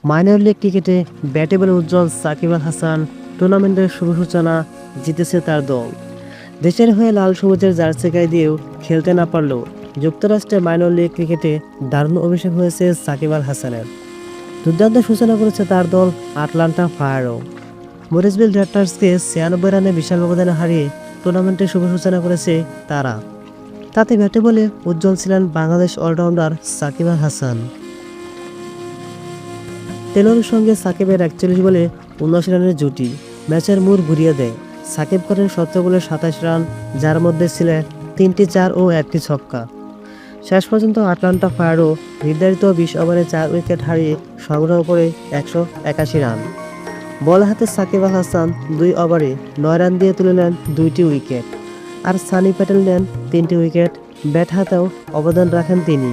Minor league ক্রিকেটে ব্যাটে বলে উজ্জ্বল সাকিব আল হাসান টুর্নামেন্টের শুভ সূচনা জিতেছে তার দল। দেশের হয়ে লাল সবুজের জার্সি গায়ে দিয়েও খেলতে না পারলেও যুক্তরাষ্ট্রের মাইনর লিগ ক্রিকেটে দারুণ অভিষেক হয়েছে সাকিব আল হাসানের। দুর্দান্ত সূচনা করেছে তার দল আটলান্টা ফায়ারও। মরিসভিল রেডটার্সকে 96 রানে বিশাল ব্যবধানে হারিয়ে টুর্নামেন্টের শুভ সূচনা করেছে তারা। তাতে ব্যাটে বলে উজ্জ্বল ছিলেন বাংলাদেশ অলরাউন্ডার সাকিব আল হাসান। টেলরের সঙ্গে সাকিবের 41 বলে 79 রানের জুটি ম্যাচের মোড় ঘুরিয়ে দেয়। সাকিব করেন 17 বলে 27 রান, যার মধ্যে ছিলেন 3টি 4 ও 1টি ছক্কা। শেষ পর্যন্ত আটলান্টা ফায়ারও নির্ধারিত 20 ওভারে 4 উইকেট হারিয়ে সংগ্রহ করে 181 রান। বল হাতে সাকিব আল হাসান 2 ওভারে 9 রান দিয়ে তুলে নেন 2টি উইকেট, আর সানি প্যাটেল নেন 3টি উইকেট। ব্যাট হাতেও অবদান রাখেন তিনি।